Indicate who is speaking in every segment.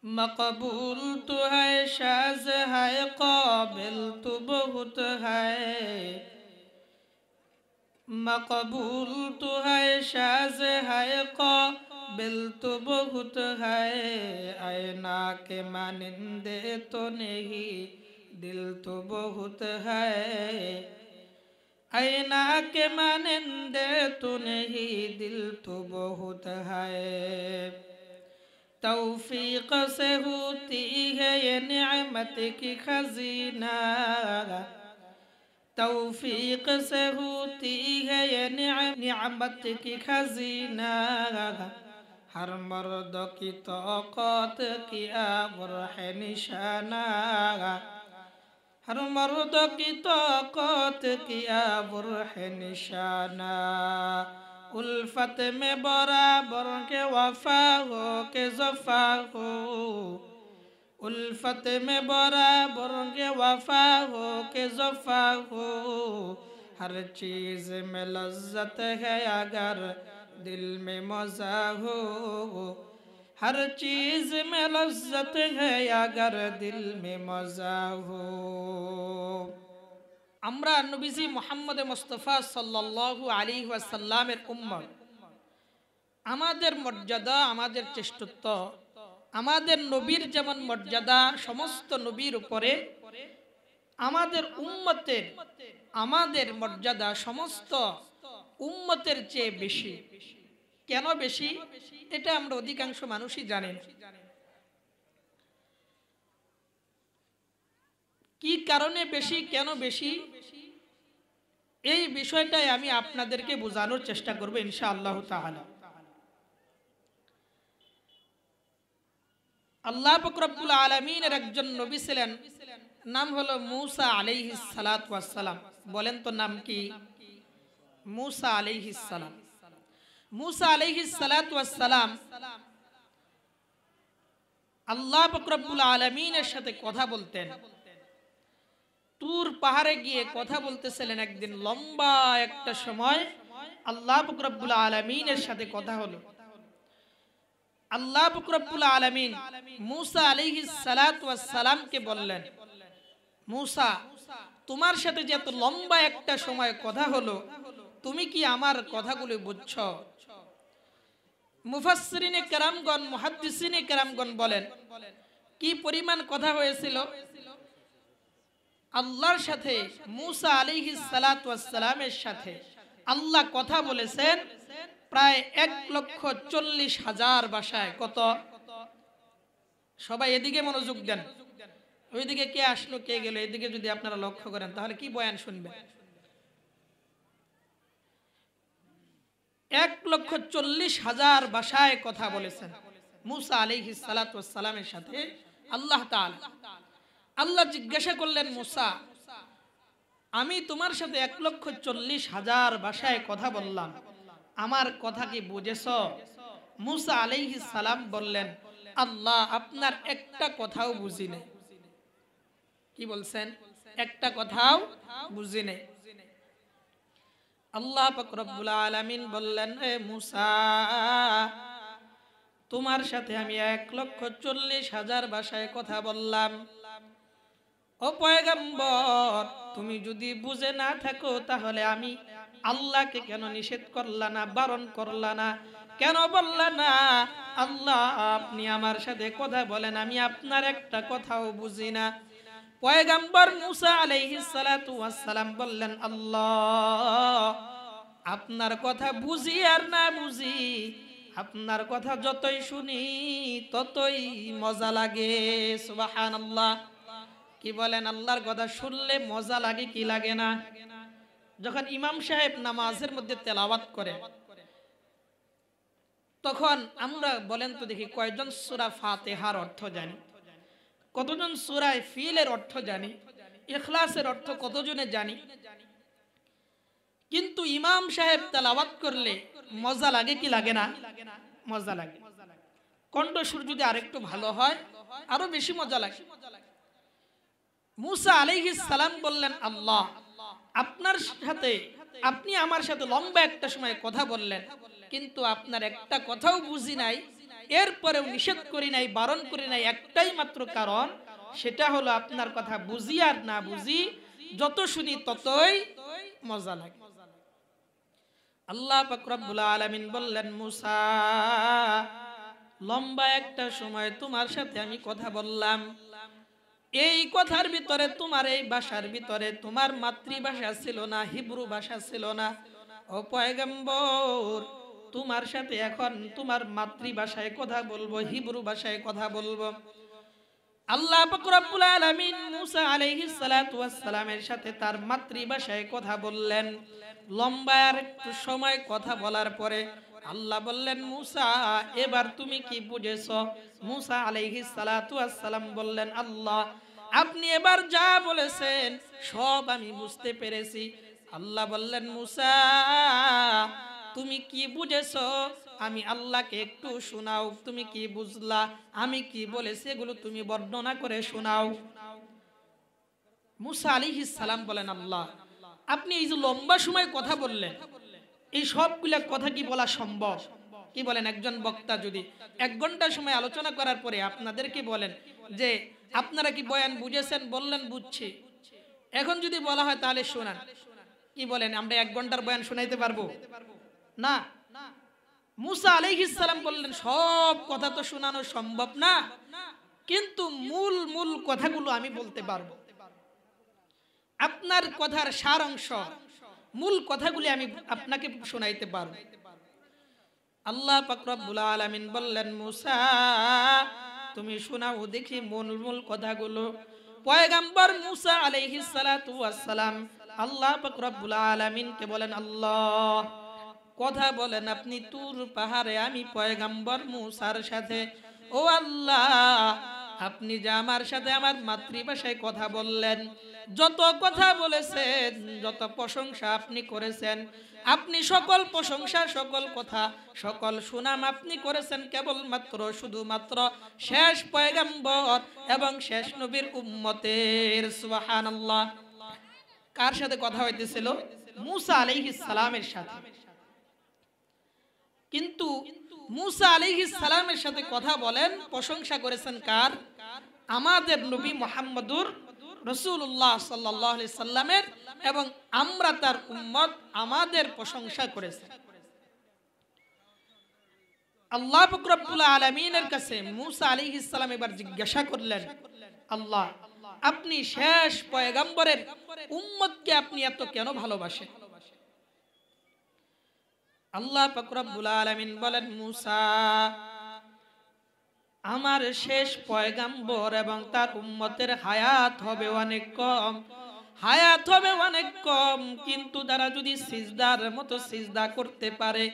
Speaker 1: मकबूल तो है शाज़ है काबिल तो बहुत है, मकबूल तो है शाज़ है काबिल तो बहुत है, आईना के मानिंदे तो नहीं दिल तो बहुत है, आईना के मानिंदे तो नहीं दिल तो बहुत है। तौफीक से होती है ये नेमत की खजीना, तौफीक से होती है ये नेमत की खजीना, हर मर्द की तौक़त की आबर है निशाना, हर मर्द की तौक़त की आबर है निशाना। उल्फत में बराबर के वफा हो के ज़फ़ा हो, उल्फत में बराबर के वफा हो के ज़फ़ा हो, हर चीज़ में लज़्ज़त है अगर दिल में मज़ा हो, हर चीज़ में लज़्ज़त है अगर दिल में मज़ा हो। আমরা নবীজি মুহাম্মদ মুস্তাফা সাল্লাল্লাহু আলাইহি ওয়াসাল্লামের উম্মত, আমাদের মর্যাদা, আমাদের শ্রেষ্ঠত্ব, আমাদের নবীর যেমন মর্যাদা সমস্ত নবীর উপরে, আমাদের উম্মতের আমাদের মর্যাদা সমস্ত উম্মতের চেয়ে বেশি। কেন বেশি এটা আমরা অধিকাংশ মানুষই জানেন। কি কারণে বেশি, কেন বেশি, এই বিষয়টাই আমি আপনাদেরকে বোঝানোর চেষ্টা করব ইনশাআল্লাহ তাআলা। আল্লাহ পাক রব্বুল আলামিনের একজন নবী ছিলেন, নাম হলো মূসা আলাইহিস সালাতু ওয়াস সালাম। বলেন তো নাম কি? মূসা আলাইহিস সালাম। মূসা আলাইহিস সালাতু ওয়াস সালাম আল্লাহ পাক রব্বুল আলামিনের সাথে কথা বলতেন। তুর পাহাড়ে গিয়ে কথা বলতেছিলেন। একদিন লম্বা একটা সময় আল্লাহ পাক রব্বুল আলামিনের সাথে কথা হলো। আল্লাহ পাক রব্বুল আলামিন মূসা আলাইহিস সালাতু ওয়াস সালামকে বললেন, মূসা, তোমার সাথে যে এত লম্বা একটা সময় কথা হলো, তুমি কি আমার কথাগুলো বুঝছো? মুফাসসিরিনে কেরামগণ, মুহাদ্দিসিনে কেরামগণ বলেন, কি পরিমাণ কথা হয়েছিল। আল্লাহর সাথে মূসা আলাইহিস সালাতু ওয়াস সালামের সাথে আল্লাহ কথা বলেছেন প্রায় 1,40,000 ভাষায়। কত? সবাই এদিকে মনোযোগ দেন, ওইদিকে কে আসলো কে গেল এদিকে যদি আপনারা লক্ষ্য করেন তাহলে কি বয়ান শুনবেন। 1,40,000 ভাষায় কথা বলেছেন মূসা আলাইহিস সালাতু ওয়াস সালামের সাথে আল্লাহ তাআলা। আল্লাহ জিজ্ঞাসা করলেন, মূসা, আমি তোমার সাথে 1,40,000 ভাষায় কথা বললাম, আমার কথা কি বুঝেছো? মূসা আলাইহিস সালাম বললেন, আল্লাহ, আপনার একটা কথাও বুঝি নাই। কি বলছেন? একটা কথাও বুঝি নাই। আল্লাহ পাক রব্বুল আলামিন বললেন, হে মূসা, তোমার সাথে আমি 1,40,000 ভাষায় কথা বললাম। ও পয়গম্বর, তুমি যদি বুঝে না থাকো তাহলে আমি আল্লাহকে কেন নিষেধ করলা না, বারণ করলা না, কেন বললা না আল্লাহ আপনি আমার সাথে কথা বলেন, আমি আপনার একটা কথাও বুঝি না? পয়গম্বর মূসা আলাইহিস সালাতু ওয়াস সালাম বললেন, আল্লাহ, আপনার কথা বুঝি আর না বুঝি, আপনার কথা যতই শুনি ততই মজা লাগে। সুবহানাল্লাহ। কি বলেন? আল্লাহর কথা শুনলে মজা লাগে কি লাগে না? যখন ইমাম সাহেব নামাজের মধ্যে তেলাওয়াত করে তখন আমরা বলেন তো দেখি কয়জন সূরা ফাতিহার অর্থ জানি? কতজন সূরা ফিলের অর্থ জানি? ইখলাসের অর্থ কতজনে জানি? কিন্তু ইমাম সাহেব তেলাওয়াত করলে মজা লাগে কি লাগে না? মজা লাগে। কণ্ঠস্বর যদি আরেকটু ভালো হয় আরো বেশি মজা লাগে। মূসা আলাইহিস সালাম বললেন, আল্লাহ, আপনার সাথে, আপনি আমার সাথে লম্বা একটা সময় কথা বললেন, কিন্তু আপনার একটা কথাও বুঝি নাই, এরপরেও নিষেধ করি নাই, বারণ করি নাই একটাই মাত্র কারণ, সেটা হলো আপনার কথা বুঝি আর না বুঝি যত শুনি ততই মজা লাগে। আল্লাহ পাক রব্বুল আলামিন বললেন, মুসা, লম্বা একটা সময় তোমার সাথে আমি কথা বললাম, এই কথার ভিতরে তোমার এই ভাষার ভিতরে তোমার মাতৃভাষা ছিল না, হিব্রু ভাষা ছিল না। ও পয়গম্বর, তোমার সাথে এখন তোমার মাতৃভাষায় কথা বলবো, হিব্রু ভাষায় কথা বলবো। আল্লাহ পাক রব্বুল আলামিন মুসা আলাইহিস সালাতু ওয়াস সালামের সাথে তার মাতৃভাষায় কথা বললেন। লম্বা আর একটু সময় কথা বলার পরে আল্লাহ বললেন, মুসা, এবার তুমি কি বুঝেছো? মুসা আলাইহিস সালাতু ওয়াস সালাম বললেন, আল্লাহ, আপনি এবার যা বলেছেন সব আমি বুঝতে পেরেছি। আল্লাহ বললেন, মুসা, তুমি কি বুঝেছো? আমি আল্লাহকে একটু শোনাও, তুমি কি বুঝলা, আমি কি বলেছি এগুলো তুমি বর্ণনা করে শোনাও। মুসা আলাইহিস সালাম বলেন, আল্লাহ, আপনি এই যে লম্বা সময় কথা বললেন, এই সবগুলা কথা কি বলা সম্ভব? কি বলেন, একজন বক্তা যদি 1 ঘন্টা সময় আলোচনা করার পরে আপনাদেরকে বলেন যে আপনারা কি বয়ান বুঝেছেন? বললেন বুঝছি, এখন যদি বলা হয় তাহলে শোনান, কি বলেন, আমরা 1 ঘন্টার বয়ান শোনাইতে পারবো না? মুসা আলাইহিস সালাম বললেন, সব কথা তো শোনানো সম্ভব না, কিন্তু মূল মূল কথাগুলো আমি বলতে পারবো। আপনার কথার সার অংশ, মূল কথাগুলি আমি আপনাকে শোনাইতে পারবো। আল্লাহ পাক রব্বুল আলামিন বললেন, মুসা, তুমি শোনাও দেখি মূল মূল কথাগুলো। পয়গম্বর মুসা আলাইহিস সালাতু ওয়াস সালাম আল্লাহ পাক রব্বুল আলামিনকে বলেন, আল্লাহ, কথা বলেন আপনি তুর পাহাড়ে আমি পয়গম্বর মুসার সাথে। ও আল্লাহ, আপনি যে আমার সাথে আমার মাতৃভাষায় কথা বললেন, যত কথা বলেছেন, যত প্রশংসা আপনি করেছেন, আপনি সকল প্রশংসা, সকল কথা, সকল সুনাম আপনি করেছেন কেবলমাত্র শুধুমাত্র শেষ পয়গম্বর এবং শেষ নবীর উম্মতের। সুবহানাল্লাহ। কার সাথে কথা হইতেছিল? মুসা আলাইহিস সালামের সাথে। কিন্তু মুসা আলাইহিস সালামের সাথে কথা বলেন, প্রশংসা করেছেন কার? আমাদের নবী মুহাম্মদুর রাসূলুল্লাহ সাল্লাল্লাহু আলাইহি সাল্লামের, এবং আমরা তার উম্মত, আমাদের প্রশংসা করেছেন। আল্লাহ পাক রব্বুল আলামিনের কাছে মুসা আলাইহিস সালাম এবার জিজ্ঞাসা করলেন, আল্লাহ, আপনি শেষ পয়গম্বরের উম্মতকে আপনি এত কেন ভালোবাসেন? আল্লাহ পাক রব্বুল আলামিন বলেন, মুসা, আমার শেষ পয়গম্বর এবং তার উম্মতের হায়াত হবে অনেক কম, হায়াত হবে অনেক কম, কিন্তু তারা যদি সিজদার মতো সিজদা করতে পারে,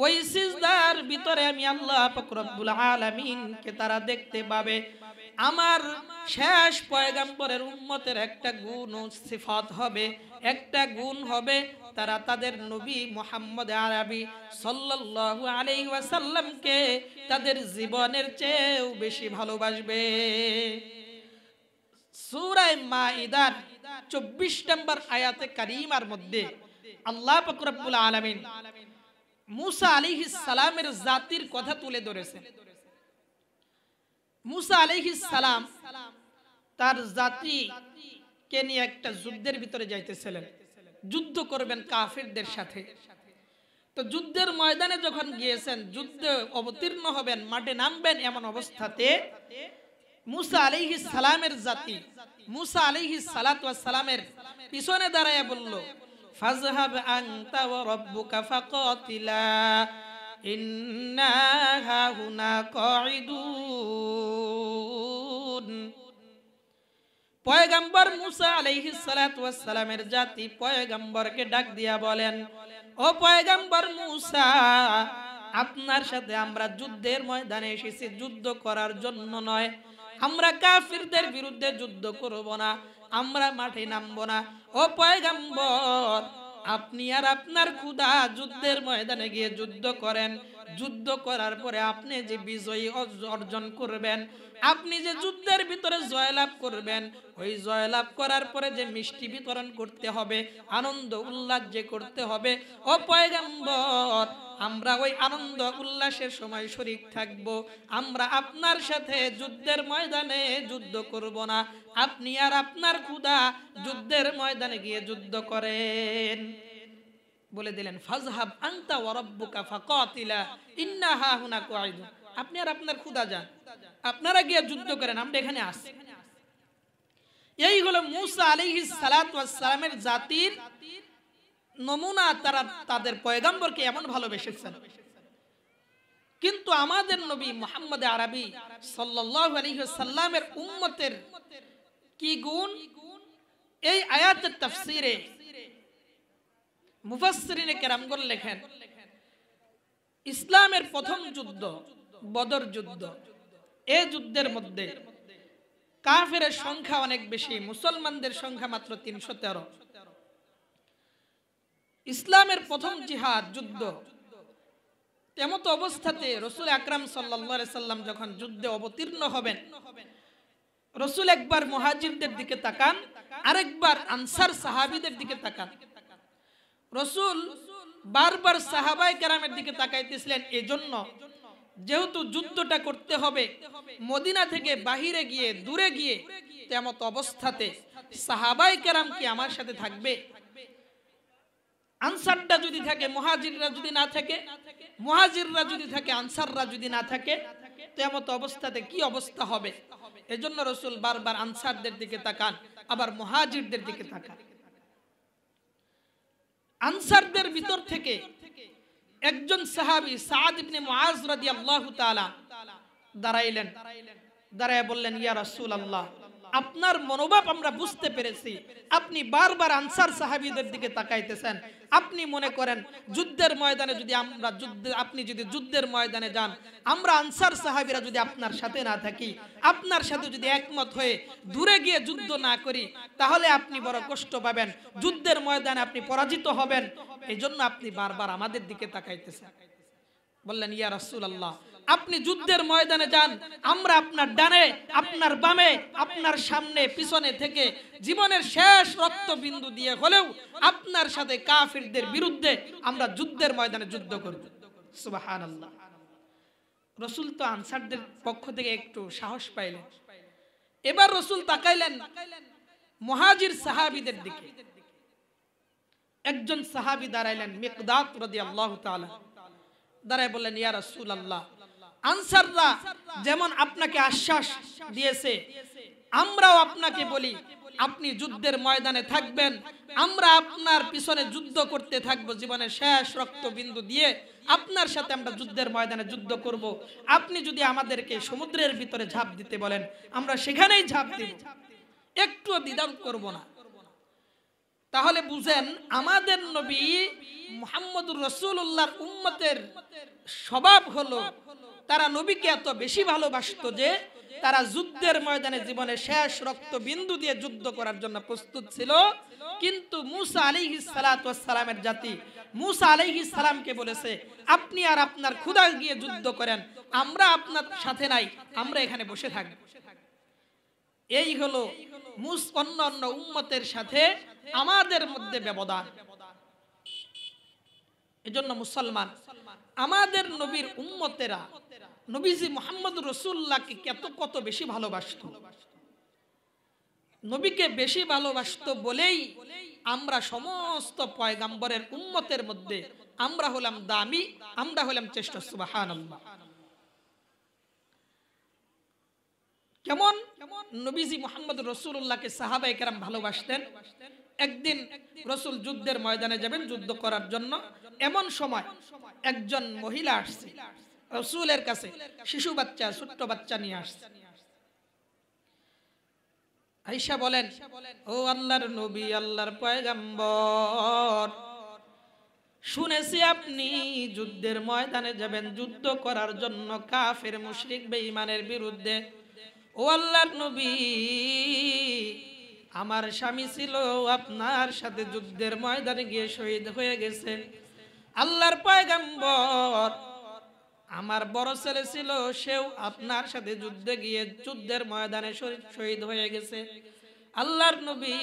Speaker 1: ওই সিজদার ভিতরে আমি আল্লাহ পাক রব্বুল আলামিনকে তারা দেখতে পাবে। আমার শেষ পয়গম্বরের উম্মতের একটা গুণ ও সিফাত হবে, একটা গুণ হবে, তারা তাদের নবী মুহাম্মদ আরবি সাল্লাল্লাহু আলাইহি ওয়াসাল্লামকে তাদের জীবনের চেয়েও বেশি ভালোবাসবে। সূরা মাইদার 24 নম্বর আয়াতে কারিমার মধ্যে আল্লাহ পাক রব্বুল আলামিন মুসা আলাইহিস সালামের জাতির কথা তুলে ধরেছেন। মুসা আলাইহিস সালাম তার জাতিকে নিয়ে একটা যুদ্ধের ভিতরে যাইতেছিলেন, যুদ্ধ করবেন কাফিরদের সাথে। তো যুদ্ধের ময়দানে যখন গিয়েছেন, যুদ্ধে অবতীর্ণ হবেন, মাঠে নামবেন, এমন অবস্থাতে মুসা আলাইহিস সালামের জাতি মুসা আলাইহিস সালাতু ওয়াস সালামের পিছনে দাঁড়ায় বলল, ফাযহাব আনতা ওয়া রাব্বুকা ফাকাতিলা ইন্না হাহুনা কাঈদুন। পয়গম্বর মুসা আলাইহিস সালাতু ওয়াস সালামের জাতি পয়গম্বরকে ডাক দিয়া বলেন, ও পয়গম্বর মুসা, আপনার সাথে আমরা যুদ্ধের ময়দানে এসেছি, যুদ্ধ করার জন্য নয়। আমরা কাফিরদের বিরুদ্ধে যুদ্ধ করব না, আমরা মাঠে নামবো না। ও পয়গম্বর, আপনি আর আপনার খোদা যুদ্ধের ময়দানে গিয়ে যুদ্ধ করেন, যুদ্ধ করার পরে আপনি যে বিজয়ী অর্জন করবেন, আপনি যে যুদ্ধের ভিতরে জয়লাভ করবেন, ওই জয়লাভ করার পরে যে মিষ্টি বিতরণ করতে হবে, আনন্দ উল্লাস যে করতে হবে, ও পয়গম্বর আমরা ওই আনন্দ উল্লাসের সময় শরীক থাকব। আমরা আপনার সাথে যুদ্ধের ময়দানে যুদ্ধ করব না, আপনি আর আপনার খোদা যুদ্ধের ময়দানে গিয়ে যুদ্ধ করেন। বলে দিলেন ফাজহাব আনতা ওয়া রাব্বুকা ফাকাতিলা ইন্না হাহুনা কাঈদুন, আপনি আর আপনার খোদা যান, আপনারা গিয়ে যুদ্ধ করেন, আমরা এখানে আসি। এই হলো মূসা আলাইহিস সালাতু ওয়াস সালামের জাতির নমুনা। তারা তাদের পয়গম্বরকে এমন ভালোবেসেছেন। কিন্তু আমাদের নবী মুহাম্মদ আরবি সাল্লাল্লাহু আলাইহি ওয়াসাল্লামের উম্মতের কি গুণ, এই আয়াতের তাফসীরে মুফাসসিরিনে কেরামগণ লেখেন, ইসলামের প্রথম যুদ্ধ বদর যুদ্ধ, এই যুদ্ধের মধ্যে কাফেরের সংখ্যা অনেক বেশি, মুসলমানদের সংখ্যা মাত্র 313। ইসলামের প্রথম জিহাদ যুদ্ধ, তেমত অবস্থাতে রাসূল আকরাম সাল্লাল্লাহু আলাইহি সাল্লাম যখন যুদ্ধে অবতীর্ণ হবেন, রাসূল একবার মুহাজিরদের দিকে তাকান, আরেকবার আনসার সাহাবীদের দিকে তাকান। রাসূল বারবার সাহাবায়ে কেরামের দিকে তাকাইতেছিলেন এজন্য, যেহেতু যুদ্ধটা করতে হবে মদিনা থেকে বাহিরে গিয়ে, দূরে গিয়ে, তেমত অবস্থাতে সাহাবায়ে কেরাম কি আমার সাথে থাকবে? আনসাররা যদি থাকে, মুহাজিররা যদি না থাকে, মুহাজিররা যদি থাকে, আনসাররা যদি না থাকে, তেমত অবস্থাতে কি অবস্থা হবে? এজন্য রাসূল বারবার আনসারদের দিকে তাকান, আবার মুহাজিরদের দিকে তাকান। আনসারদের ভিতর থেকে একজন সাহাবী সাদ ইবনে মুআজ রাদিয়াল্লাহু তাআলা দাঁড়াইলেন, দাঁড়ায় বললেন, ইয়া রাসূলুল্লাহ, আপনার মনোভাব আমরা বুঝতে পেরেছি, আপনি বারবার আনসার সাহাবীদের দিকে তাকাইতেছেন, আপনি মনে করেন যুদ্ধের ময়দানে যদি আমরা আপনি যদি যুদ্ধের ময়দানে যান, আমরা আনসার সাহাবীরা যদি আপনার সাথে না থাকি, আপনার সাথে যদি একমত হয়ে দূরে গিয়ে যুদ্ধ না করি, তাহলে আপনি বড় কষ্ট পাবেন, যুদ্ধের ময়দানে আপনি পরাজিত হবেন, এজন্য আপনি বারবার আমাদের দিকে তাকাইতেছেন। বললেন, ইয়া রাসূলুল্লাহ, আপনি যুদ্ধের ময়দানে যান, আমরা আপনার ডানে, আপনার বামে, আপনার সামনে, পিছনে থেকে জীবনের শেষ রক্তবিন্দু দিয়ে হলেও আপনার সাথে কাফিরদের বিরুদ্ধে আমরা যুদ্ধের ময়দানে যুদ্ধ করব। সুবহানাল্লাহ। রাসূল তো আনসারদের পক্ষ থেকে একটু সাহস পাইলেন। এবার রাসূল তাকাইলেন মুহাজির সাহাবীদের দিকে। একজন সাহাবী দাঁড়াইলেন, মিকদাদ রাদিয়াল্লাহু তাআলা, দাঁড়ায় বললেন, ইয়া রাসূলুল্লাহ, আনসাররা যেমন আপনাকে আশ্বাস দিয়েছে, আমরাও আপনাকে বলি, আপনি যুদ্ধের ময়দানে থাকবেন, আমরা আপনার পিছনে যুদ্ধ করতে থাকবো, জীবনের শেষ রক্তবিন্দু দিয়ে আপনার সাথে আমরা যুদ্ধের ময়দানে যুদ্ধ করব। আপনি যদি আমাদেরকে সমুদ্রের ভিতরে ঝাঁপ দিতে বলেন, আমরা সেখানেই ঝাঁপ দিব, একটুও দ্বিধা করব না। তাহলে বুঝেন, আমাদের নবী মুহাম্মদুর রাসূলুল্লাহর উম্মতের স্বভাব হলো তারা নবীকে এত বেশি ভালোবাসতো যে তারা যুদ্ধের ময়দানে জীবনের শেষ রক্তবিন্দু দিয়ে যুদ্ধ করার জন্য প্রস্তুত ছিল। কিন্তু মূসা আলাইহিস সালাতু ওয়াস সালামের জাতি মূসা আলাইহিস সালামকে বলেছে, আপনি আর আপনার খোদা গিয়ে যুদ্ধ করেন, আমরা আপনার সাথে নাই, আমরা এখানে বসে থাকব। এই হলো অন্য উম্মতের সাথে আমাদের মধ্যে ব্যবধান। এজন্য মুসলমান আমাদের নবীর উম্মতেরা নবীজি মুহাম্মদুর রাসূলুল্লাহকে কত বেশি ভালোবাসত। নবীকে বেশি ভালোবাসত বলেই আমরা সমস্ত পয়গম্বরের উম্মতের মধ্যে আমরা হলাম দামি, আমরা হলাম শ্রেষ্ঠ। সুবহানাল্লাহ। কেমন নবীজি মুহাম্মদুর রাসূলুল্লাহকে সাহাবায়ে কেরাম ভালোবাসতেন। একদিন রাসূল যুদ্ধের ময়দানে যাবেন যুদ্ধ করার জন্য, এমন সময় একজন মহিলা আসছে রাসূলের কাছে, শিশু বাচ্চা, ছোট্ট বাচ্চা নিয়ে আসছে। আয়েশা বলেন, ও আল্লাহর নবী, আল্লাহর পয়গম্বর, শুনেছি আপনি যুদ্ধের ময়দানে যাবেন যুদ্ধ করার জন্য কাফের মুশরিক বেঈমানের বিরুদ্ধে। ও আল্লাহর নবী, আমার স্বামী ছিল আপনার সাথে যুদ্ধের ময়দানে গিয়ে শহীদ হয়ে গেছে। আল্লাহর পয়গম্বর, আমার বড় ছেলে ছিল, সেও আপনার সাথে যুদ্ধে গিয়ে যুদ্ধের ময়দানে শহীদ হয়ে গেছে। আল্লাহর নবী,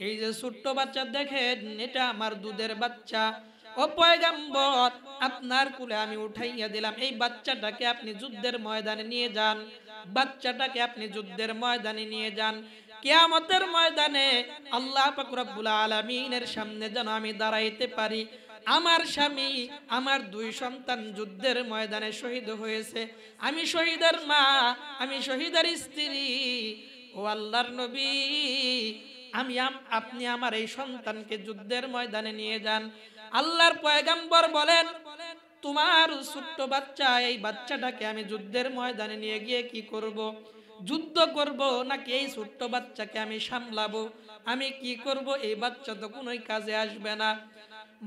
Speaker 1: এই যে ছোট্ট বাচ্চা দেখেন, এটা আমার দুধের বাচ্চা। ও পয়গম্বর, আপনার কুলে আমি উঠাইয়া দিলাম, এই বাচ্চাটাকে আপনি যুদ্ধের ময়দানে নিয়ে যান, বাচ্চাটাকে আপনি যুদ্ধের ময়দানে নিয়ে যান। কিয়ামতের ময়দানে আল্লাহ পাক রব্বুল আলামিনের সামনে যেন আমি দাঁড়াইতে পারি। আমার স্বামী, আমার দুই সন্তান যুদ্ধের ময়দানে শহীদ হয়েছে, আমি শহীদের মা, আমি শহীদের স্ত্রী। ও আল্লাহর নবী, আপনি আমার এই সন্তানকে যুদ্ধের ময়দানে নিয়ে যান। আল্লাহর পয়গম্বর বলেন, তোমার ছোট্ট বাচ্চা, এই বাচ্চাটাকে আমি যুদ্ধের ময়দানে নিয়ে গিয়ে কি করব? যুদ্ধ করব নাকি এই ছোট্ট বাচ্চাকে আমি সামলাবো? আমি কি করব? এই বাচ্চা তো কোনোই কাজে আসবে না।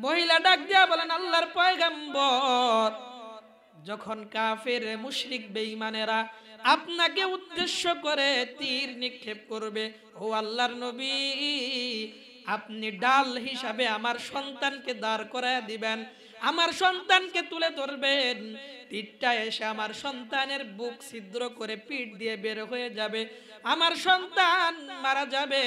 Speaker 1: মহিলা ডাক দিয়া বলেন, আল্লাহর পয়গম্বর, যখন কাফের মুশরিক বেঈমানেরা আপনাকে উদ্দেশ্য করে তীর নিক্ষেপ করবে, ও আল্লাহর নবী, আপনি ডাল হিসাবে আমার সন্তানকে দাঁড় করায় দিবেন, আমার সন্তানকে তুলে ধরবেন, তীরটা এসে আমার সন্তানের বুক ছিদ্র করে পিঠ দিয়ে বের হয়ে যাবে, আমার সন্তান মারা যাবে,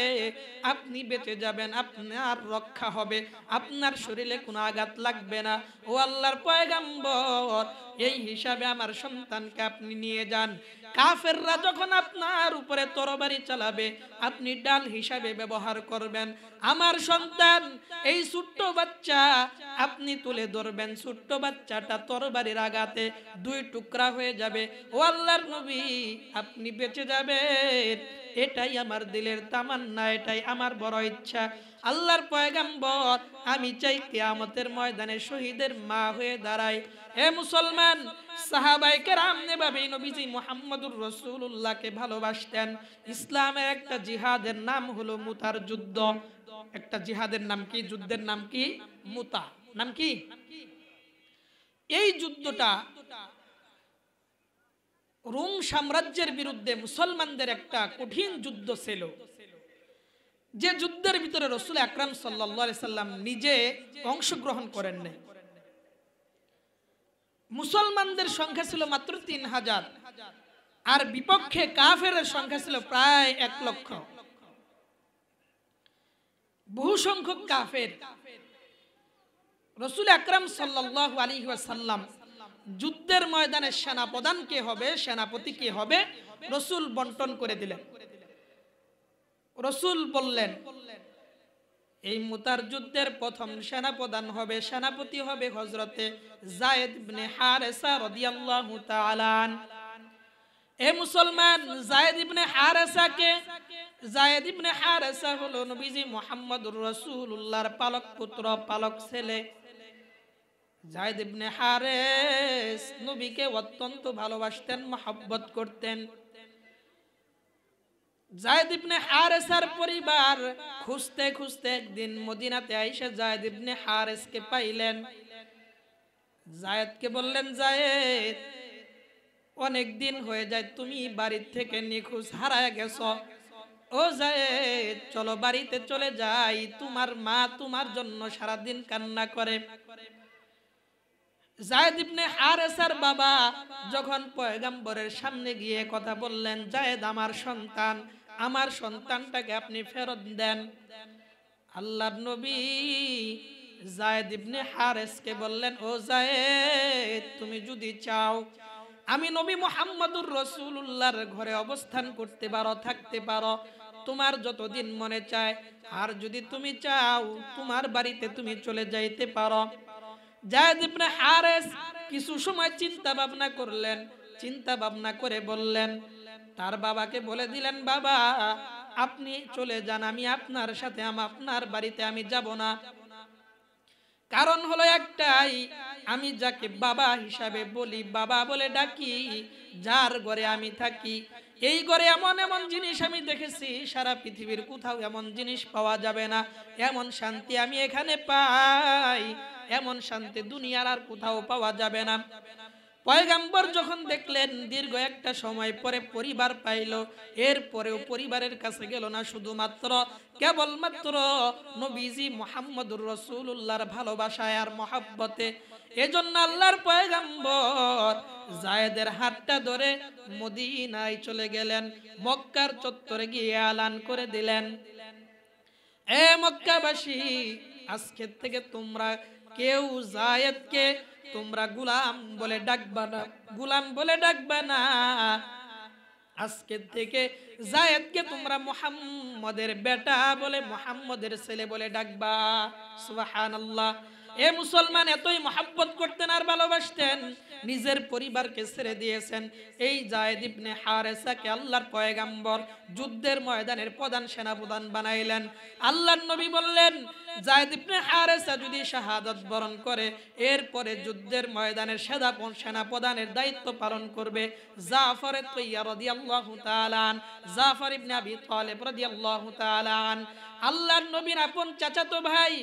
Speaker 1: আপনি বেঁচে যাবেন, আপনার রক্ষা হবে, আপনার শরীরে কোনো আঘাত লাগবে না। ও আল্লাহর পয়গম্বর, এই হিসাবে আমার সন্তানকে আপনি নিয়ে যান। কাফেররা যখন আপনার উপরে তরবারি চালাবে, আপনি ডাল হিসাবে ব্যবহার করবেন। আমার সন্তান, এই ছোট্ট বাচ্চা আপনি তুলে ধরবেন, ছোট্ট বাচ্চাটা তরবারির আঘাতে দুই টুকরা হয়ে যাবে। ও আল্লাহর নবী, আপনি বেঁচে যাবেন, এটাই আমার দিলের তামান্না, এটাই আমার বড় ইচ্ছা। আল্লাহর পয়গম্বর, আমি চাই কিয়ামতের ময়দানে শহীদের মা হয়ে দাঁড়াই। হে মুসলমান, সাহাবায়ে কেরাম এভাবে নবীজি মুহাম্মদুর রাসূলুল্লাহকে ভালোবাসতেন। ইসলামের একটা জিহাদের নাম হলো মুতার যুদ্ধ। একটা জিহাদের নাম কি? যুদ্ধের নাম কি? মুতা। নাম কি? এই যুদ্ধটা রোম সাম্রাজ্যের বিরুদ্ধে মুসলমানদের একটা কঠিন যুদ্ধ ছিল, যে যুদ্ধের ভিতরে রাসূল আকরাম সাল্লাল্লাহু আলাইহি সাল্লাম নিজে অংশগ্রহণ করেন নাই। মুসলমানদের সংখ্যা ছিল মাত্র 3000, আর বিপক্ষে কাফেরের সংখ্যা ছিল প্রায় 1 লক্ষ। বহু সংখ্যক কাফের। রাসূল আকরাম সাল্লাল্লাহু আলাইহি ওয়াসাল্লাম যুদ্ধের ময়দানে সেনাপ্রধান কে হবে, সেনাপতি কে হবে, রাসূল বন্টন করে দিলেন। রাসূল বললেন, এই মুতার যুদ্ধের প্রথম সেনাপ্রধান হবে, সেনাপতি হবে হযরতে যায়েদ ইবনে হারেসা রাদিয়াল্লাহু তাআলা আন। এ মুসলমান, যায়েদ ইবনে হারেসাকে, যায়েদ ইবনে হারেসা হলো নবীজি মুহাম্মদুর রাসূলুল্লাহর পালক পুত্র, পালক ছেলে। যায়েদ ইবনে হারেস নবীকে অত্যন্ত ভালোবাসতেন, মহব্বত করতেন। যায়েদ ইবনে হারেসার পরিবার খুঁজতে খুঁজতে একদিন মদিনাতে আইসা যায়েদ ইবনে হারেসকে পাইলেন। যায়েদকে বললেন, যায়েদ, অনেক দিন হয়ে যায়, তুমি বাড়ির থেকে নিখোঁজ, হারায় গেছো। ও যায়েদ, চলো বাড়িতে চলে যাই, তোমার মা তোমার জন্য সারাদিন কান্না করে। যায়েদ ইবনে হারেসার বাবা যখন পয়গম্বরের সামনে গিয়ে কথা বললেন, যায়েদ আমার সন্তান, আমার সন্তানটাকে আপনি ফেরত দেন। আল্লাহর নবী যায়েদ ইবনে হারেসকে বললেন, ও যায়েদ, তুমি যদি চাও আমি নবী মুহাম্মদুর রাসূলুল্লাহর ঘরে অবস্থান করতে পারো, থাকতে পারো, তোমার যতদিন মনে চায়, আর যদি তুমি চাও তোমার বাড়িতে তুমি চলে যাইতে পারো। যায়েদ ইবনে হারেস কিছু সময় চিন্তা ভাবনা করলেন, চিন্তা ভাবনা করে বললেন, তার বাবাকে বলে দিলেন, বাবা আপনি চলে যান, আমি আপনার সাথে আপনার বাড়িতে আমি যাব না। কারণ হলো একটাই, আমি যাকে বাবা হিসাবে বলি, বাবা বলে ডাকি, যার ঘরে আমি থাকি, এই ঘরে এমন এমন জিনিস আমি দেখেছি, সারা পৃথিবীর কোথাও এমন জিনিস পাওয়া যাবে না, এমন শান্তি আমি এখানে পাই, এমন শান্তি দুনিয়ার আর কোথাও পাওয়া যাবে না। পয়গম্বর যখন দেখলেন দীর্ঘ একটা সময় পরে পরিবার পাইল, এরপরেও পরিবারের কাছে গেল না, শুধুমাত্র কেবলমাত্র নবীজি মুহাম্মদুর রাসূলুল্লাহর ভালোবাসায় আর মহব্বতে এজন্য আল্লাহর পয়গম্বর যায়েদের হাতটা ধরে মদিনায় চলে গেলেন, মক্কার চত্বরে গিয়ে এলান করে দিলেন, এ মক্কাবাসী, আজকের থেকে তোমরা কেউ যায়েদকে তোমরা গোলাম বলে ডাকবা না, গোলাম বলে ডাকবা না। আজকের থেকে যায়েদকে তোমরা মুহাম্মদের বেটা বলে, মুহাম্মদের ছেলে বলে ডাকবা। সুবহানাল্লাহ। এ মুসলমান এতই মহব্বত করতেন আর ভালোবাসতেন, নিজের পরিবারকে ছেড়ে দিয়েছেন। এই যায়েদ ইবনে হারেসাকে আল্লাহর পয়গম্বর যুদ্ধের ময়দানের প্রধান সেনাপ্রধান বানাইলেন। আল্লাহর নবী বললেন, যায়েদ ইবনে হারেসা যদি শাহাদাত বরণ করে, এরপরে যুদ্ধের ময়দানের সেনাপ্রধানের দায়িত্ব পালন করবে জাফর তাইয়্যিব রাদিয়াল্লাহু তাআলা আন, জাফর ইবনে আবি তালিব রাদিয়াল্লাহু তাআলা আন, আল্লাহর নবীর আপন চাচাতো ভাই।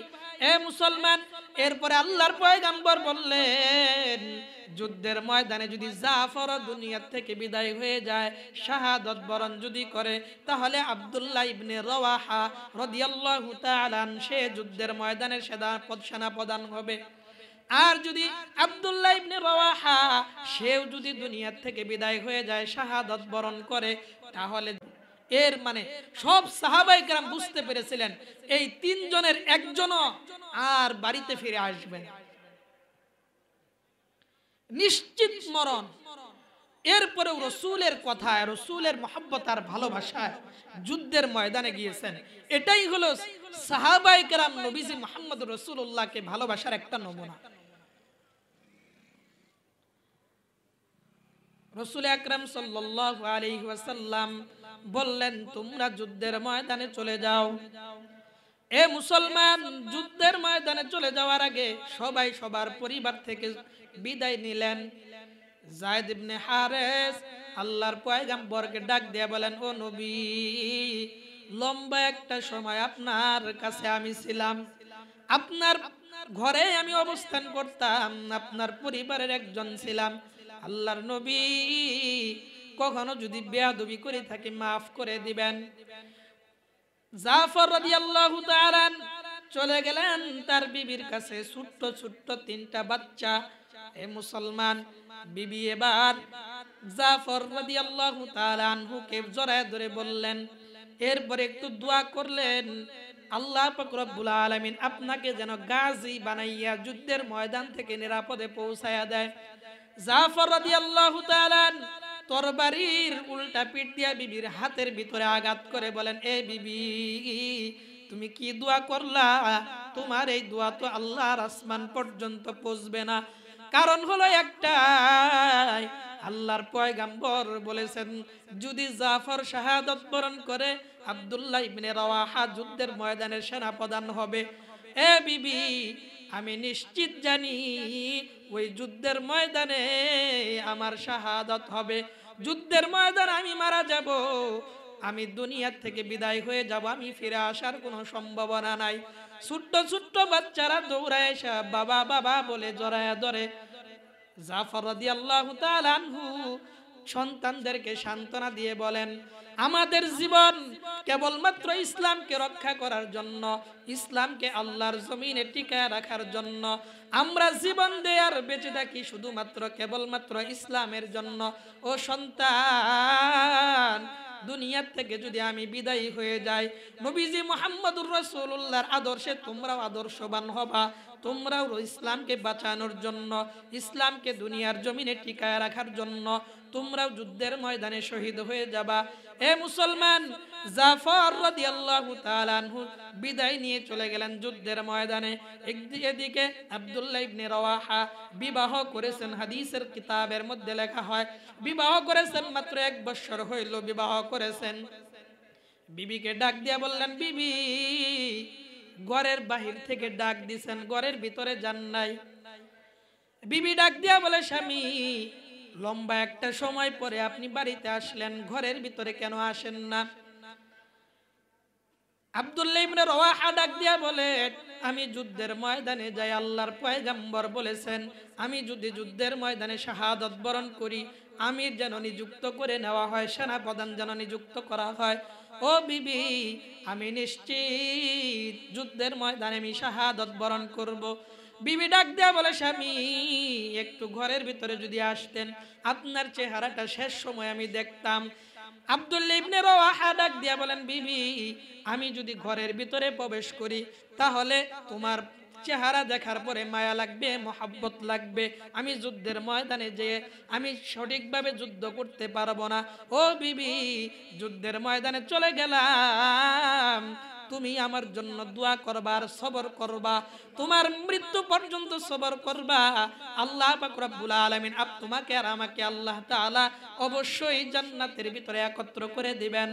Speaker 1: এ মুসলমান, এরপরে আল্লাহর পয়গম্বর বললেন, যুদ্ধের ময়দানে যদি জাফর দুনিয়া থেকে বিদায় হয়ে যায়, শাহাদাত বরণ যদি করে, তাহলে আব্দুল্লাহ ইবনে রওয়াহা রাদিয়াল্লাহু তাআলা আন সে যুদ্ধের ময়দানের সেনাপ্রধান হবে। আর যদি আব্দুল্লাহ ইবনে রওয়াহা সেও যদি দুনিয়া থেকে বিদায় হয়ে যায়, শাহাদাত বরণ করে, তাহলে এর মানে সব সাহাবায়ে কেরাম বুঝতে পেরেছিলেন এই তিনজনের একজনও আর বাড়িতে ফিরে আসবে না, নিশ্চিত মরণ। এরপরেও রসুলের কথায়, রসুলের মহব্বত আর ভালোবাসায় যুদ্ধের ময়দানে গিয়েছেন। এটাই হলো সাহাবায়ে কেরাম নবীজি মুহাম্মদ রাসূলুল্লাহকে ভালোবাসার একটা নমুনা। রাসূল আকরাম সাল্লাল্লাহু আলাইহি ওয়াসাল্লাম বললেন, তোমরা যুদ্ধের ময়দানে চলে যাও। এ মুসলমান, যুদ্ধের ময়দানে চলে যাওয়ার আগে সবাই সবার পরিবার থেকে বিদায় নিলেন। যায়েদ ইবনে হারেস আল্লাহর পয়গম্বরকে ডাক দিয়ে বলেন, ও নবী, লম্বা একটা সময় আপনার কাছে আমি ছিলাম, আপনার ঘরে আমি অবস্থান করতাম, আপনার পরিবারের একজন ছিলাম। আল্লাহর নবী, কখনো যদি বেয়াদবি করে থাকি মাফ করে দিবেন। জাফর রাদিয়াল্লাহু তাআলা চলে গেলেন তার বিবির কাছে, ছোট্ট ছোট্ট তিনটা বাচ্চা। এ মুসলমান, বিবি এবার জাফর রাদিয়াল্লাহু তাআলা আনহুকে জড়ায় ধরে বললেন, এরপরে একটু দোয়া করলেন, আল্লাহ পাক রব্বুল আলামিন আপনাকে যেন গাজী বানাইয়া যুদ্ধের ময়দান থেকে নিরাপদে পৌঁছায়া দেয়। জাফর রাদিয়াল্লাহু তাআলা তরবারির উল্টা পিঠ দিয়া বিবির হাতের ভিতরে আঘাত করে বলেন, এ বিবি, তুমি কি দোয়া করলা? তোমার এই দোয়া তো আল্লাহর আসমান পর্যন্ত পৌঁছবে না। কারণ হলো একটাই, আল্লাহর পয়গম্বর বলেছেন, যদি জাফর শাহাদাত বরণ করে, আব্দুল্লাহ ইবনে রওয়াহা যুদ্ধের ময়দানের সেনাপ্রধান হবে। এ বিবি, আমি নিশ্চিত জানি ওই যুদ্ধের ময়দানে আমার শাহাদাত হবে, যুদ্ধের ময়দানে আমি মারা যাব, আমি দুনিয়া থেকে বিদায় হয়ে যাব, আমি ফিরে আসার কোনো সম্ভাবনা নাই। ছোট্ট ছোট্ট বাচ্চারা দৌড়ায় এসে বাবা বাবা বলে জড়ায়া ধরে। জাফর রাদিয়াল্লাহু তাআলা আনহু সন্তানদেরকে সান্ত্বনা দিয়ে বলেন, আমাদের জীবন কেবলমাত্র ইসলামকে রক্ষা করার জন্য, ইসলামকে আল্লাহর জমিনে টিকায় রাখার জন্য আমরা জীবন দেয়ার বেঁচে থাকি শুধুমাত্র কেবলমাত্র ইসলামের জন্য। ও সন্তান, দুনিয়া থেকে যদি আমি বিদায়ী হয়ে যাই, নবীজি মুহাম্মদুর রাসূলুল্লাহর আদর্শে তোমরাও আদর্শবান হবা, তোমরাও ইসলামকে বাঁচানোর জন্য, ইসলামকে দুনিয়ার জমিনে টিকায় রাখার জন্য তোমরাও যুদ্ধের ময়দানে শহীদ হয়ে যাবা। এ মুসলমান, জাফর রাদিয়াল্লাহু তাআলা আনহু বিদায় নিয়ে চলে গেলেন যুদ্ধের ময়দানে। এদিকে আব্দুল্লাহ ইবনে রওয়াহা বিবাহ করেছেন, হাদিসের কিতাবের মধ্যে লেখা হয় বিবাহ করেছেন মাত্র 1 বছর হইল বিবাহ করেছেন। বিবিকে ডাক দিয়া বললেন, বিবি, ঘরের বাহির থেকে ডাক দিছেন, ঘরের ভিতরে যান নাই। বিবি ডাক দিয়া বলে, স্বামী, লম্বা একটা সময় পরে আপনি বাড়িতে আসলেন, ঘরের ভিতরে কেন আসেন না? আব্দুল্লাহ ইবনে রওয়াহা ডাক দিয়া বলে, আমি যুদ্ধের ময়দানে যাই, আল্লাহর পয়গম্বর বলেছেন আমি যদি যুদ্ধের ময়দানে শাহাদাত বরণ করি, আমির যেন নিযুক্ত করে নেওয়া হয়, সেনাপ্রধান যেন নিযুক্ত করা হয়। ও বিবি, আমি নিশ্চিত যুদ্ধের ময়দানে আমি শাহাদাত বরণ করব। বিবি ডাক দেয়া বলে, স্বামী একটু ঘরের ভিতরে যদি আসতেন, আপনার চেহারাটা শেষ সময় আমি দেখতাম। আব্দুল্লাহ ইবনে রাওয়াহা ডাক দিয়া বলেন, বিবি আমি যদি ঘরের ভিতরে প্রবেশ করি তাহলে তোমার চেহারা দেখার পরে মায়া লাগবে, মহাব্বত লাগবে, আমি যুদ্ধের ময়দানে যে আমি সঠিকভাবে যুদ্ধ করতে পারবো না। ও বিবি, যুদ্ধের ময়দানে চলে গেলাম, তুমি আমার জন্য দোয়া করবা আর সবর করবা, তোমার মৃত্যু পর্যন্ত সবর করবা। আল্লাহ পাক রব্বুল আলামিন তোমাকে আর আমাকে আল্লাহ তাআলা অবশ্যই জান্নাতের ভিতরে একত্র করে দিবেন।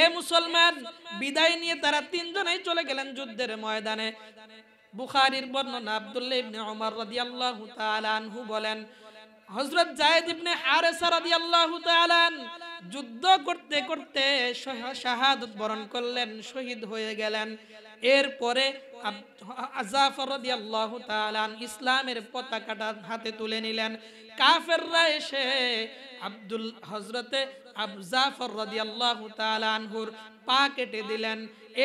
Speaker 1: এ মুসলমান, বিদায় নিয়ে তারা তিনজনেই চলে গেলেন যুদ্ধের ময়দানে। বুখারীর বর্ণনা, আব্দুল্লাহ ইবনে ওমর রাদিয়াল্লাহু তাআলা আনহু বলেন, হযরত যায়েদ ইবনে হারেসা রাদিয়াল্লাহু তাআলা যুদ্ধ করতে করতে শাহাদাত বরণ করলেন, শহীদ হয়ে গেলেন। এরপরে জাফর রাদিয়াল্লাহু তাআলা ইসলামের পতাকাটা হাতে তুলে নিলেন। কাফেররা এসে হযরতে জাফর রাদিয়াল্লাহু তাআলা আনহুর পা কেটে দিলেন।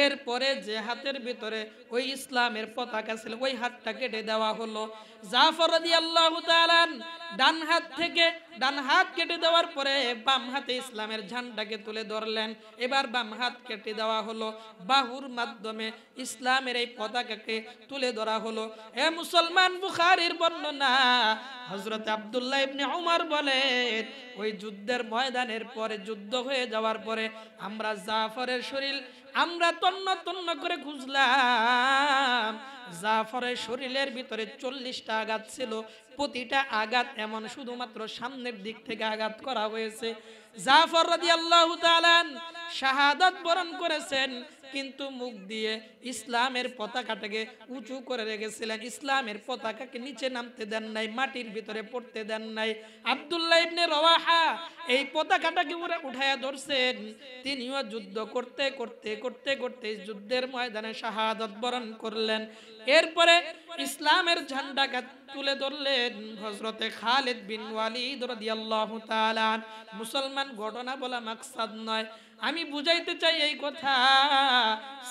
Speaker 1: এরপরে যে হাতের ভিতরে ওই ইসলামের পতাকা ছিল ওই হাতটা কেটে দেওয়া হলো। জাফর রাদিয়াল্লাহু তাআলা ডান হাত কেটে দেওয়ার পরে বাম হাতে ইসলামের ঝান্ডাকে তুলে ধরলেন। এবার বাম হাত কেটে দেওয়া হলো, বাহুর মাধ্যমে ইসলামের এই পতাকাকে তুলে ধরা হলো। এ মুসলমান, বুখারীর বর্ণনা, হযরত আব্দুল্লাহ ইবনে ওমর বলেন, ওই যুদ্ধের ময়দানের পরে, যুদ্ধ হয়ে যাওয়ার পরে আমরা জাফরের শরীর আমরা তন্ন তন্ন করে খুঁজলাম। জাফরের শরীরের ভিতরে 40টা আঘাত ছিল, প্রতিটা আঘাত এমন শুধুমাত্র সামনের দিক থেকে আঘাত করা হয়েছে। জাফর রাদিয়াল্লাহু তাআলা শাহাদাত বরণ করেছেন, কিন্তু মুখ দিয়ে ইসলামের পতাকাটাকে উঁচু করে রেখেছিলেন, ইসলামের পতাকাকে নিচে নামতে দেন নাই, মাটির ভিতরে পড়তে দেন নাই। আব্দুল্লাহ ইবনে রাওয়াহা এই পতাকাটাকে উঠায়া ধরছেন, তিনিও যুদ্ধ করতে করতে করতে করতে যুদ্ধের ময়দানে শাহাদাত বরণ করলেন। এরপরে ইসলামের ঝান্ডাকে তুলে ধরলেন হযরতে খালিদ বিন ওয়ালিদ রাদিয়াল্লাহু তাআলা। মুসলমান, ঘটনা বলা মাকসাদ নয়, আমি বুঝাইতে চাই এই কথা,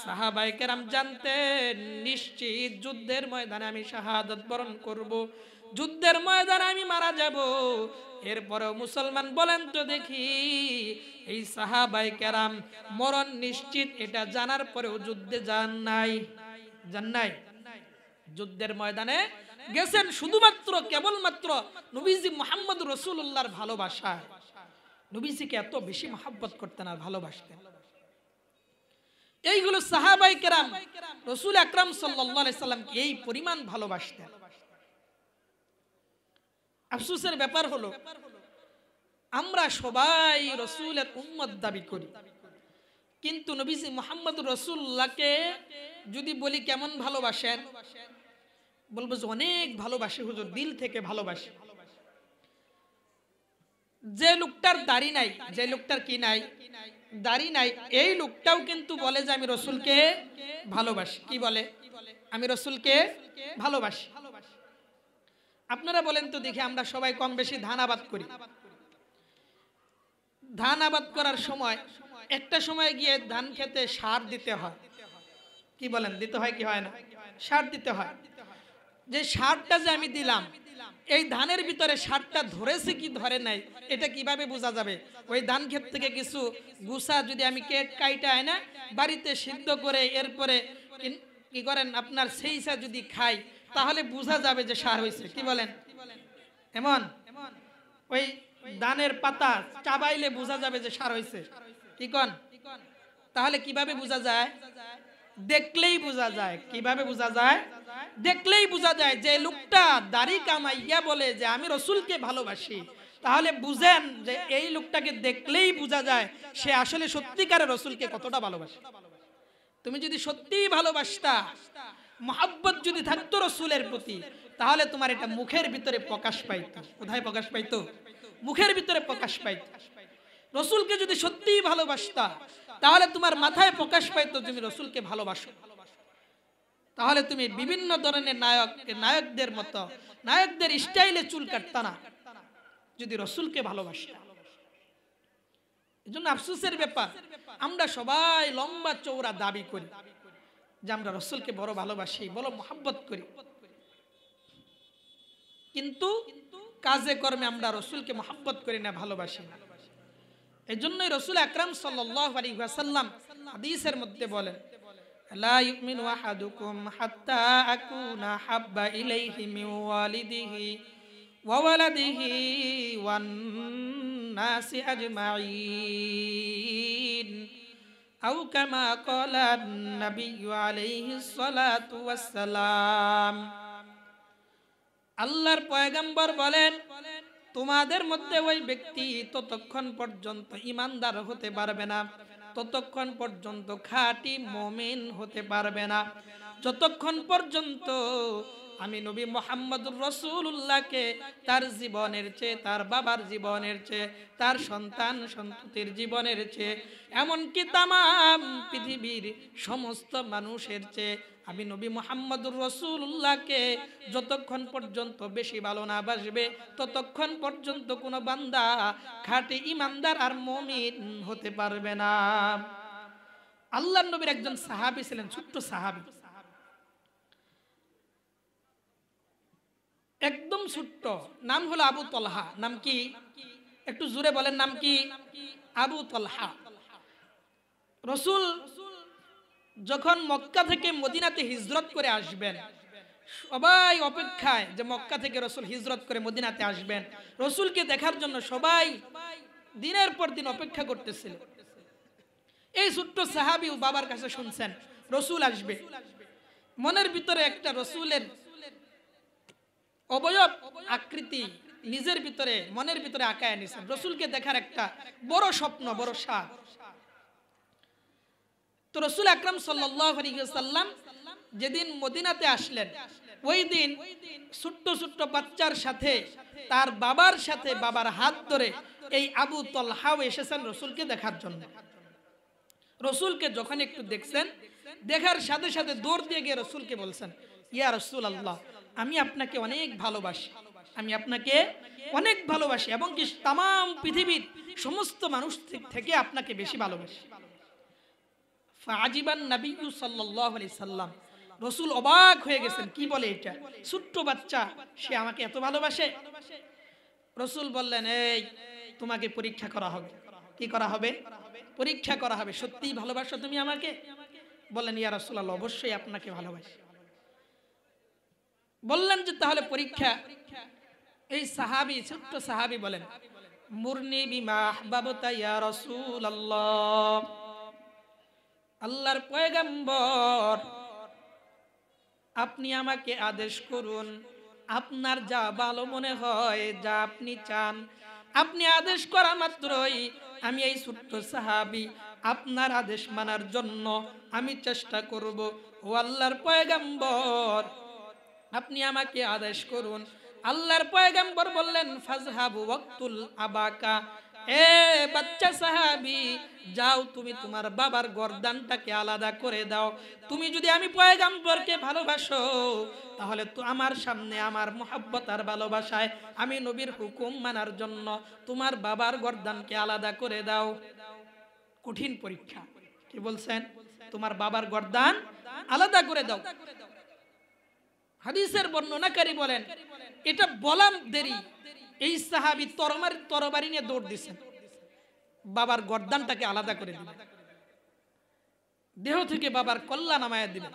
Speaker 1: সাহাবায়ে কেরাম জানতেন নিশ্চিত যুদ্ধের ময়দানে আমি শাহাদাত বরণ করব, যুদ্ধের ময়দানে আমি মারা যাব। এরপরেও মুসলমান বলেন তো দেখি, এই সাহাবায়ে কেরাম মরণ নিশ্চিত এটা জানার পরেও যুদ্ধে যান নাই? যুদ্ধের ময়দানে গেছেন শুধুমাত্র কেবলমাত্র নবীজি মুহাম্মদ রাসূলুল্লাহর ভালোবাসা। নবীজিকে এত বেশি মহব্বত করতেন আর ভালোবাসতেন। এইগুলো সাহাবায়ে কেরাম রাসূল আকরাম সাল্লাল্লাহু আলাইহি সাল্লামকে এই পরিমাণ ভালোবাসতেন। আফসোসের ব্যাপার হলো, আমরা সবাই রাসূলের উম্মত দাবি করি, কিন্তু নবীজি মুহাম্মদ রাসূলুল্লাহকে যদি বলি কেমন ভালোবাসেন, বলবো যে অনেক ভালোবাসি হুজুর, দিল থেকে ভালোবাসি। যে লোকটার দাড়ি নাই, যে লোকটার কি নাই, দাড়ি নাই, এই লোকটাও কিন্তু বলে যে আমি রাসূলকে ভালোবাসি। কি বলে? আমি রাসূলকে ভালোবাসি। আপনারা বলেন তো দেখি, আমরা সবাই কম বেশি ধান আবাদ করি। ধান আবাদ করার সময় একটা সময় গিয়ে ধান খেতে সার দিতে হয়। কি বলেন, দিতে হয় কি হয় না? সার দিতে হয়। যে সারটা যে আমি দিলাম, এই ধানের ভিতরে সারটা ধরেছে কি ধরে নাই, এটা কিভাবে বোঝা যাবে? ওই ধান ক্ষেত থেকে কিছু গুছা যদি আমি কাইটা আয় না বাড়িতে সিদ্ধ করে এরপরে কি করেন আপনার সেইসা যদি খাই, তাহলে বোঝা যাবে যে সার হয়েছে। কি বলেন? এমন ওই ধানের পাতা চাবাইলে বোঝা যাবে যে সার হয়েছে। কি কন? তাহলে কিভাবে বোঝা যায়? দেখলেই বোঝা যায়। কিভাবে বোঝা যায়? দেখলেই বোঝা যায়। যে লোকটা দাড়ি কামাইয়া বলে যে আমি রাসূলকে ভালোবাসি, তাহলে বুঝেন যে এই লোকটাকে দেখলেই বোঝা যায় সে আসলে সত্যিকারের রাসূলকে কতটা ভালোবাসে। তুমি যদি সত্যিই ভালোবাসতা, মহব্বত যদি থাকতো রাসূলের প্রতি, তাহলে তোমার এটা মুখের ভিতরে প্রকাশ পাইতো। কোথায় প্রকাশ পাইতো? মুখের ভিতরে প্রকাশ পাইতো। রাসূলকে যদি সত্যিই ভালোবাসতা, তাহলে তোমার মাথায় প্রকাশ পাইতো তুমি রাসূলকে ভালোবাসো। তাহলে তুমি বিভিন্ন ধরনের নায়কদের মতো নায়কদের স্টাইলে চুল কাটতা না যদি রাসূলকে ভালোবাসতা। এজন্য আফসোসের ব্যাপার, আমরা সবাই লম্বা চওড়া দাবি করি যে আমরা রাসূলকে বড় ভালোবাসি, বড় মহব্বত করি, কিন্তু কাজে কর্মে আমরা রসুলকে মহব্বত করি না, ভালোবাসি না। এই জন্যই রসুল আকরাম সাল্লাল্লাহু আলাইহি ওয়াসাল্লাম হাদিসের মধ্যে বলেন, লা ইউমিনু আহাদুকুম হাত্তা আকুনা হাব্বা ইলাইহি মিন ওয়ালিদিহি ওয়া ওয়ালাদিহি ওয়ান নাসি আজমাইন আও কামা ক্বালা নবিয়্যু আলাইহিস সালাতু ওয়াস সালাম। আল্লাহর পয়গম্বর বলেন, তোমাদের মধ্যে ওই ব্যক্তি ততক্ষণ পর্যন্ত ঈমানদার হতে পারবে না, ততক্ষণ পর্যন্ত খাঁটি মুমিন হতে পারবে না, যতক্ষণ পর্যন্ত আমি নবী মুহাম্মদুর রাসূলুল্লাহকে তার জীবনের চেয়ে, তার বাবার জীবনের চেয়ে, তার সন্তান সন্ততির জীবনের চেয়ে, এমনকি তামাম পৃথিবীর সমস্ত মানুষের চেয়ে আমি নবী মুহাম্মদুর রাসূলুল্লাহকে যতক্ষণ পর্যন্ত বেশি ভালো না বাসবে, ততক্ষণ পর্যন্ত কোনো বান্দা খাঁটি ঈমানদার আর মুমিন হতে পারবে না। আল্লাহর নবীর একজন সাহাবী ছিলেন, ছোট্ট সাহাবী, একদম ছোট্ট, নাম হলো আবু তলহা। নাম কি? একটু জোরে বলেন, নাম কি? আবু তলহা। রসুল যখন মক্কা থেকে মদিনাতে হিজরত করে আসবেন, সবাই অপেক্ষায় যে মক্কা থেকে রসুল হিজরত করে মদিনাতে আসবেন, রসুলকে দেখার জন্য সবাই দিনের পর দিন অপেক্ষা করতেছিল। এই ছোট্ট সাহাবী বাবার কাছে শুনছেন রসুল আসবে, মনের ভিতরে একটা রসুলের অবয়ব আকৃতি নিজের ভিতরে, মনের ভিতরে আঁকায় নিছেন। রসুলকে দেখার একটা বড় স্বপ্ন, বড় সাধ। তো রসুল আকরাম সাল্লাল্লাহু আলাইহি ওয়াসাল্লাম যেদিন মদিনাতে আসলেন, ওই দিন ছোট্ট ছোট্ট বাচ্চার সাথে, তার বাবার সাথে, বাবার হাত ধরে এই আবু তলহাও এসেছেন রসুলকে দেখার জন্য। রসুলকে যখন একটু দেখছেন, দেখার সাথে সাথে দৌড় দিয়ে গিয়ে রসুলকে বলছেন, ইয়া রাসূলুল্লাহ, আমি আপনাকে অনেক ভালোবাসি, আমি আপনাকে অনেক ভালোবাসি, এবং কি তামাম পৃথিবীর সমস্ত মানুষ থেকে আপনাকে বেশি ভালোবাসি। ফাজিবান নবিয়্যু সাল্লাল্লাহু আলাইহি সাল্লাম, রসুল অবাক হয়ে গেছেন, কি বলে এটা, ছোট্ট বাচ্চা, সে আমাকে এত ভালোবাসে। রসুল বললেন, এই তোমাকে পরীক্ষা করা হবে। কি করা হবে? পরীক্ষা করা হবে, সত্যিই ভালোবাসো তুমি আমাকে? বললেন, ইয়া রাসূলুল্লাহ, অবশ্যই আপনাকে ভালোবাসি। বললেন যে তাহলে পরীক্ষা। এই সাহাবী, ছোট্ট সাহাবী বলেন, মুরনি বিমা আহবাবতা ইয়া রাসূলুল্লাহ, আল্লাহর পয়গম্বর, আপনি আমাকে আদেশ করুন, আপনার যা ভালো মনে হয়, যা আপনি চান, আপনি আদেশ করা মাত্রই আমি এই ছোট্ট সাহাবী আপনার আদেশ মানার জন্য আমি চেষ্টা করব। ও আল্লাহর পয়গম্বর, আপনি আমাকে আদেশ করুন। আল্লাহর পয়গম্বর বললেন, ফাজহাবু ওয়াক্তুল আবাকা, এ বাচ্চা সাহাবী, যাও তুমি তোমার বাবার গর্দানটাকে আলাদা করে দাও। তুমি যদি আমি পয়গম্বরকে ভালোবাসো, তাহলে তো আমার সামনে আমার মুহাব্বত আর ভালোবাসায় আমি নবীর হুকুম মানার জন্য তোমার বাবার গর্দানকে আলাদা করে দাও। কঠিন পরীক্ষা। কি বলছেন? তোমার বাবার গর্দান আলাদা করে দাও। হাদিসের বর্ণনাকারী বলেন, এটা বলাম দেরি, এই সাহাবী তরবারি নিয়ে দৌড় দিচ্ছেন, বাবার গর্দানটাকে আলাদা করে দিলেন, দেহ থেকে বাবার কল্লা নামায়া দিলেন।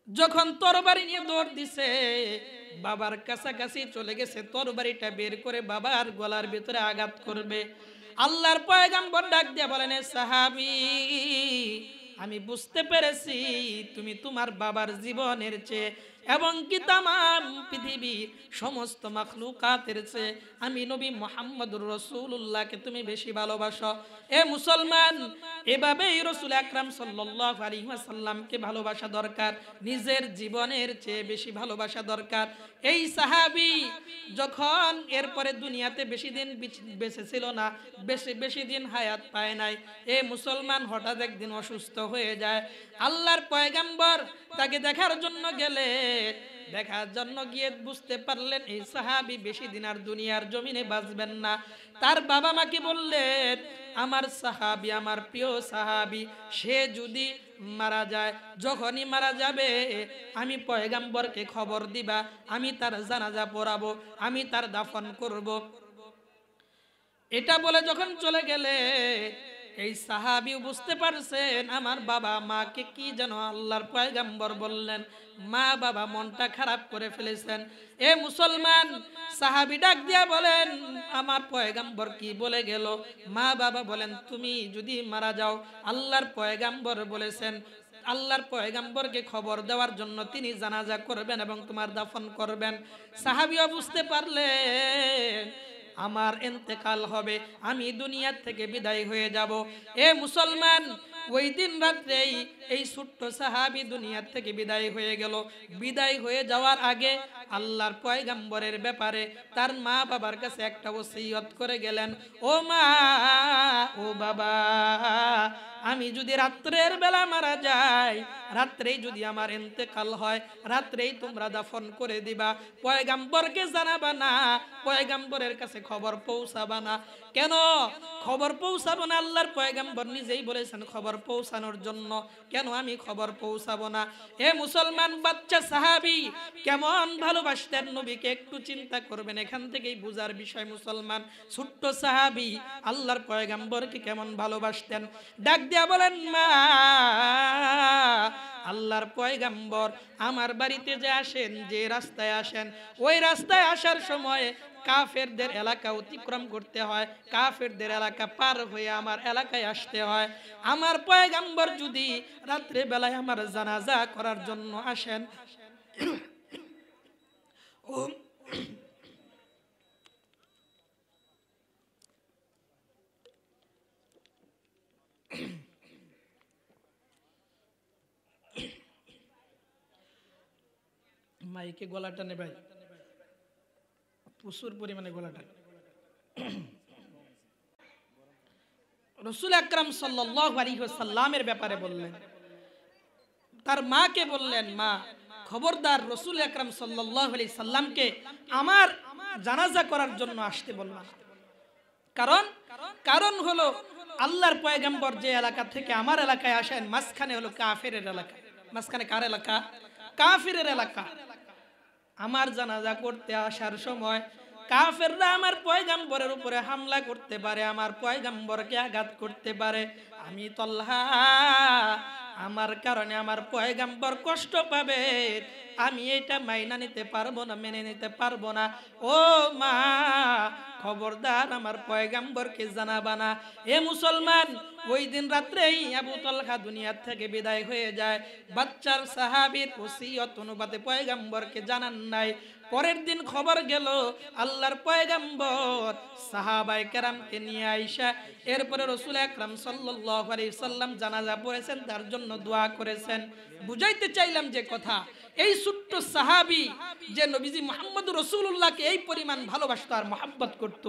Speaker 1: যখন তরবারি নিয়ে দৌড় দিছে, বাবার কাছাকাছি চলে গেছে, তরবারিটা বের করে বাবার গলার ভিতরে আঘাত করবে। আল্লাহর পয়গম্বর ডাক দিয়ে বলেন, সাহাবী, আমি বুঝতে পেরেছি তুমি তোমার বাবার জীবনের চেয়ে এবং কি তামাম পৃথিবীর সমস্ত মাখলুকাতের চেয়ে আমি নবী মুহাম্মদুর রাসূলুল্লাহকে তুমি বেশি ভালোবাসো। এ মুসলমান, এভাবেই রাসূল আকরাম সাল্লাল্লাহু আলাইহি ওয়াসাল্লামকে ভালোবাসা দরকার, নিজের জীবনের চেয়ে বেশি ভালোবাসা দরকার। এই সাহাবী যখন এরপরে দুনিয়াতে বেশি দিন বেঁচে ছিল না, বেশি দিন হায়াত পায় নাই, এ মুসলমান হঠাৎ একদিন অসুস্থ হয়ে যায়। আল্লাহর পয়গম্বর তাকে দেখার জন্য গেলে দেখার জন্য গিয়ে বুঝতে পারলেন এই সাহাবী বেশি দিন আর দুনিয়ার জমিনে বাঁচবেন না। তার বাবা মাকে বললেন, আমার সাহাবী, আমার প্রিয় সাহাবী, সে যদি মারা যায়, যখনই মারা যাবে আমি পয়গম্বরকে খবর দিবা, আমি তার জানাজা পড়াবো, আমি তার দাফন করব। এটা বলে যখন চলে গেলে এই সাহাবী বুঝতে পারছেন আমার বাবা মাকে কি যেন আল্লাহর পয়গম্বর বললেন। মা বাবা মনটা খারাপ করে ফেলেছেন। এ মুসলমান, সাহাবী ডাক দিয়া বলেন, আমার পয়গম্বর কি বলে গেল? মা বাবা বলেন, তুমি যদি মারা যাও আল্লাহর পয়গম্বর বলেছেন আল্লাহর পয়গম্বরকে খবর দেওয়ার জন্য তিনি জানাজা করবেন এবং তোমার দাফন করবেন। সাহাবীও বুঝতে পারলেন আমার ইন্তেকাল হবে, আমি দুনিয়া থেকে বিদায় হয়ে যাব। এ মুসলমান, ওই দিন রাত্রেই এই ছোট্ট সাহাবী দুনিয়া থেকে বিদায় হয়ে গেল। বিদায় হয়ে যাওয়ার আগে আল্লাহর পয়গম্বরের ব্যাপারে তার মা বাবার কাছে একটা ওসিয়ত করে গেলেন, ও মা, ও বাবা, আমি যদি রাত্রের বেলা মারা যাই, রাত্রেই যদি আমার ইন্তেকাল হয়, রাত্রেই তোমরা দাফন করে দিবা, পয়গম্বরকে জানাবা না, পয়গম্বরের কাছে খবর পৌঁছাবা না। কেন খবর পৌঁছাবো না? আল্লাহর পয়গম্বর নিজেই বলেছেন খবর পৌঁছানোর জন্য। কেন আমি খবর পৌঁছাবো না? এ মুসলমান, বাচ্চা সাহাবী কেমন ভালোবাসতেন নবীকে একটু চিন্তা করবেন, এখান থেকেই বুঝার বিষয়। মুসলমান, ছোট্ট সাহাবী আল্লাহর পয়গম্বরকে কেমন ভালোবাসতেন। ডাক দিয়া বলেন, মা, আল্লাহর পয়গম্বর আমার বাড়িতে যে আসেন, যে রাস্তায় আসেন, ওই রাস্তায় আসার সময় কাফেরদের এলাকা অতিক্রম করতে হয়, কাফেরদের এলাকা পার হয়ে আমার এলাকায় আসতে হয়। আমার পয়গম্বর যদি রাত্রে বেলায় আমার জানাজা করার জন্য আসেন, ও মাইকে গলাটা নে ভাই, প্রচুর পরিমাণে গলাটা। রাসূল আকরাম সাল্লাল্লাহু আলাইহি ওয়াসাল্লামের ব্যাপারে বললেন, তার মাকে বললেন, মা, খবরদার রাসূল আকরাম সাল্লাল্লাহু আলাইহি সাল্লামকে আমার জানাজা করার জন্য আসতে বললাম। কারণ হলো আল্লাহর পয়গম্বর যে এলাকা থেকে আমার এলাকায় আসেন, মাঝখানে হলো কাফেরের এলাকা। মাঝখানে কার এলাকা? কাফেরের এলাকা। আমার জানাজা করতে আসার সময় কাফেররা আমার পয়গম্বরের উপরে হামলা করতে পারে, আমার পয়গম্বরকে আঘাত করতে পারে। আমি তল্হা, আমার কারণে আমার পয়গম্বর কষ্ট পাবে, আমি এটা মাইনা নিতে পারবো না, মেনে নিতে পারবো না। ও মা, খবরদার আমার পয়গম্বরকে জানাবা না। এ মুসলমান, ওই দিন রাত্রেই আবু তালহা দুনিয়া থেকে বিদায় হয়ে যায়। বাচ্চার সাহাবীর ওসিয়ত অনুপাতে পয়গম্বরকে জানান নাই। পরের দিন খবর গেল আল্লাহর পয়গম্বর সাহাবায়ে কেরামকে নিয়ে আইসা এরপরে রাসূল আকরাম সাল্লাল্লাহু আলাইহি সাল্লাম জানাজা পড়েছেন, তার জন্য দোয়া করেছেন। বুঝাইতে চাইলাম যে কথা, এই ছোট্ট সাহাবী যে নবীজি মুহাম্মদুর রাসূলুল্লাহকে এই পরিমাণ ভালোবাসতো আর মহব্বত করত,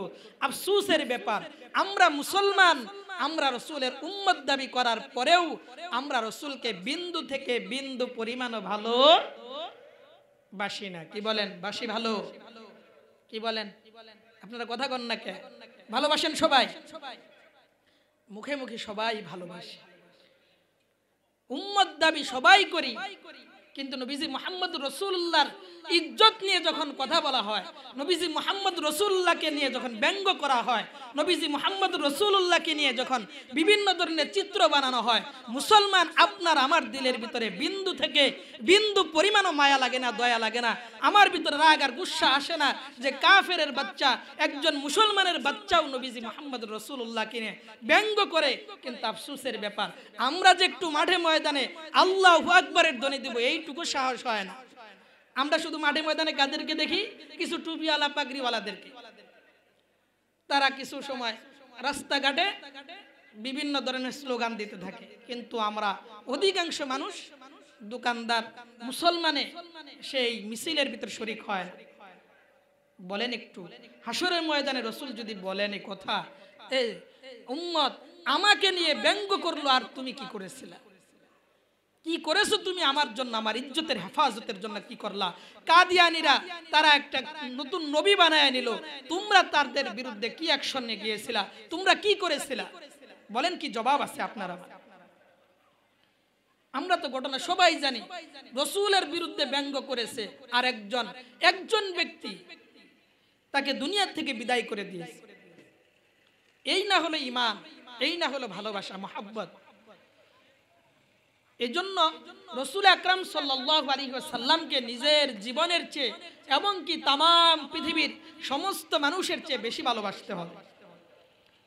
Speaker 1: আফসোসের ব্যাপার আমরা মুসলমান, আমরা রাসূলের উম্মত দাবি করার পরেও আমরা রাসূলকে বিন্দু থেকে বিন্দু পরিমাণও ভালো বাসি না। কি বলেন? বাসি ভালো? কি বলেন? আপনারা কথা কন না কে? ভালোবাসেন সবাই? মুখে মুখে সবাই ভালোবাসে, উম্মত দাবি সবাই করি, কিন্তু নবীজি মুহাম্মদ রাসূলুল্লাহর ইজ্জত নিয়ে যখন কথা বলা হয়, নবীজি মুহাম্মদ রাসূলুল্লাহকে নিয়ে যখন ব্যঙ্গ করা হয়, নবীজি মুহাম্মদ রাসূলুল্লাহকে নিয়ে যখন বিভিন্ন ধরনের চিত্র বানানো হয়, মুসলমান আপনার আমার দিলের ভিতরে বিন্দু থেকে বিন্দু পরিমাণও মায়া লাগে না, দয়া লাগে না, আমার ভিতরে রাগ আর গুসা আসে না যে কাফেরের বাচ্চা একজন মুসলমানের বাচ্চাও নবীজি মুহাম্মদ রাসূলুল্লাহকে নিয়ে ব্যঙ্গ করে। কিন্তু আফসোসের ব্যাপার, আমরা যে একটু মাঠে ময়দানে আল্লাহু আকবারের ধ্বনি দিব এইটুকু সাহস হয় না। আমরা শুধু মাঠে ময়দানে কাদেরকে দেখি? কিছু টুপিওয়ালা পাগড়িওয়ালাদেরকে। তারা কিছু সময় রাস্তাঘাটে বিভিন্ন ধরনের স্লোগান দিতে থাকে, কিন্তু আমরা অধিকাংশ মানুষ, দোকানদার, মুসলমানে সেই মিছিলের ভিতর শরীক হয়। বলেন একটু, হাসরের ময়দানে রাসূল যদি বলেন এই কথা, এই উম্মত আমাকে নিয়ে ব্যঙ্গ করলো আর তুমি কি করেছিলে? কি করেছো তুমি আমার জন্য, আমার ইজ্জতের হেফাজতের জন্য কি করলা? কাদিয়ানীরা তারা একটা নতুন নবী বানায় নিল, তোমরা তাদের বিরুদ্ধে কি অ্যাকশন নিয়ে গিয়েছিলা, তোমরা কি করেছিলা? বলেন, কি জবাব আছে আপনারা? আমরা তো ঘটনা সবাই জানি, রাসূলের বিরুদ্ধে ব্যঙ্গ করেছে আর একজন ব্যক্তি তাকে দুনিয়া থেকে বিদায় করে দিয়েছে। এই না হলো ঈমান, এই না হলো ভালোবাসা, মহব্বত। এজন্য রাসূল আকরাম সাল্লাল্লাহু আলাইহি ওয়াসাল্লামকে নিজের জীবনের চেয়ে এবং কি তামাম পৃথিবীর সমস্ত মানুষের চেয়ে বেশি ভালোবাসতে হবে।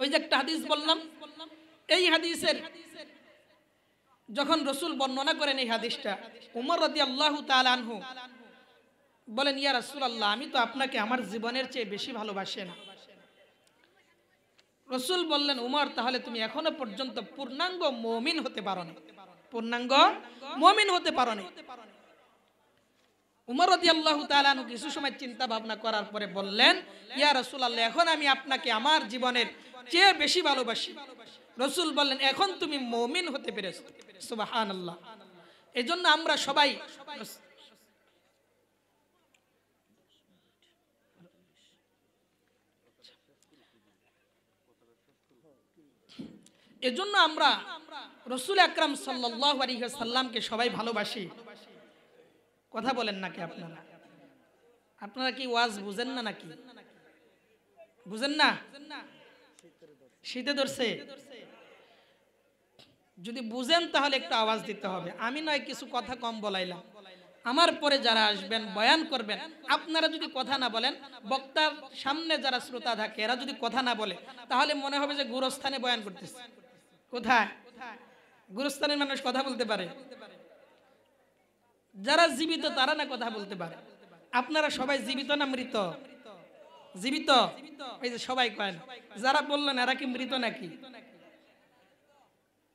Speaker 1: ওই যে একটা হাদিস বললাম, এই হাদিসের যখন রাসূল বর্ণনা করেন এই হাদিসটা, ওমর রাদিয়াল্লাহু তাআলা আনহু বলেন, ইয়া রাসূলুল্লাহ, আমি তো আপনাকে আমার জীবনের চেয়ে বেশি ভালোবাসি না। রাসূল বললেন, উমর, তাহলে তুমি এখনো পর্যন্ত পূর্ণাঙ্গ মুমিন হতে পারো না, পূর্ণাঙ্গ মুমিন হতে পারো না। উমর রাদিয়াল্লাহু তাআলা আনহু কিছু সময় চিন্তা ভাবনা করার পরে বললেন, ইয়া রাসূলুল্লাহ, এখন আমি আপনাকে আমার জীবনের চেয়ে বেশি ভালোবাসি। রাসূল বললেন, এখন তুমি মুমিন হতে পেরেছো। সুবহানাল্লাহ। এজন্য আমরা সবাই এজন্য আমরা রাসূল আকরাম সাল্লাল্লাহু আলাইহি ওয়াসাল্লামকে সবাই ভালোবাসি। কথা বলেন নাকি আপনারা? আপনারা কি ওয়াজ বুঝেন না নাকি? বুঝেন না? শীতে ধরছে? যদি বুঝেন তাহলে একটু আওয়াজ দিতে হবে। আমি নয় কিছু কথা কম বলাইলাম, আমার পরে যারা আসবেন বয়ান করবেন, আপনারা যদি কথা না বলেন, বক্তার সামনে যারা শ্রোতা থাকে এরা যদি কথা না বলে, তাহলে মনে হবে যে গুরুস্থানে বয়ান করতেছে। কোথায় গুরুস্থানের মানুষ কথা বলতে পারে? যারা জীবিত তারা না কথা বলতে পারে। আপনারা সবাই জীবিত না মৃত? জীবিত। এই যে সবাই কয়, যারা বললেন এরা কি মৃত নাকি?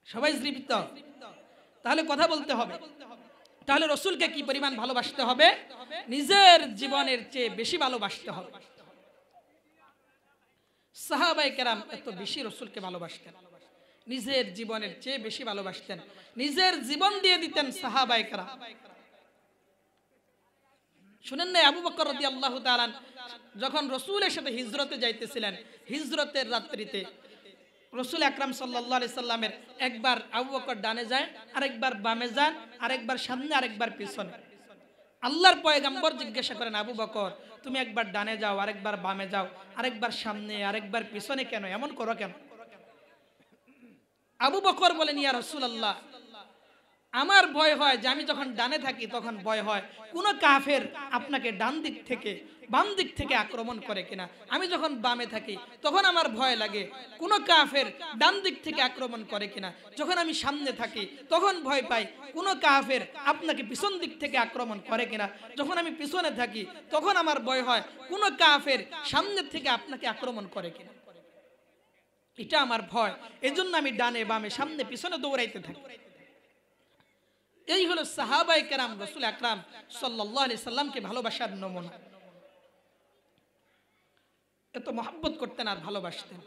Speaker 1: সবাই জীবিত। তাহলে কথা বলতে হবে। তাহলে রাসূলকে কি পরিমাণ ভালোবাসতে হবে? নিজের জীবনের চেয়ে বেশি ভালোবাসতে হবে। সাহাবায়ে কেরাম এত বেশি রাসূলকে ভালোবাসতেন, নিজের জীবনের চেয়ে বেশি ভালোবাসতেন, নিজের জীবন দিয়ে দিতেন সাহাবায়ে কেরাম। শুনেন না, আবু বকর রাদিয়াল্লাহু তাআলা যখন রাসূলের সাথে হিজরতে যাইতেছিলেন, হিজরতের রাত্রিতে রাসূল আকরাম সাল্লাল্লাহু আলাইহি সাল্লামের একবার আবু বকর ডানে যায়, আরেকবার বামে যান, আরেকবার সামনে, আরেকবার পিছনে। আল্লাহর পয়গম্বর জিজ্ঞাসা করেন, আবু বকর, তুমি একবার ডানে যাও, আরেকবার বামে যাও, আরেকবার সামনে, আরেকবার পিছনে, কেন এমন করো কেন? আবু বকর বলেন, ইয়া রাসূলুল্লাহ, আমার ভয় হয় যে আমি যখন ডানে থাকি তখন ভয় হয় কোন কাফের আপনাকে ডান দিক থেকে বাম দিক থেকে আক্রমণ করে কিনা। আমি যখন বামে থাকি তখন আমার ভয় লাগে কোন কাফের ডান দিক থেকে আক্রমণ করে কিনা। যখন আমি সামনে থাকি তখন ভয় পাই কোন কাফের আপনাকে পিছন দিক থেকে আক্রমণ করে কিনা। যখন আমি পিছনে থাকি তখন আমার ভয় হয় কোন কাফের সামনে থেকে আপনাকে আক্রমণ করে কিনা। এটা আমার ভয়, এজন্য আমি ডানে বামে সামনে পিছনে দৌড়াইতে থাকি। এই হলো সাহাবায়ে কেরাম রাসূল আকরাম সাল্লাল্লাহু আলাইহি সাল্লামকে ভালোবাসার নমুনা। এত মহব্বত করতেন আর ভালোবাসতেন।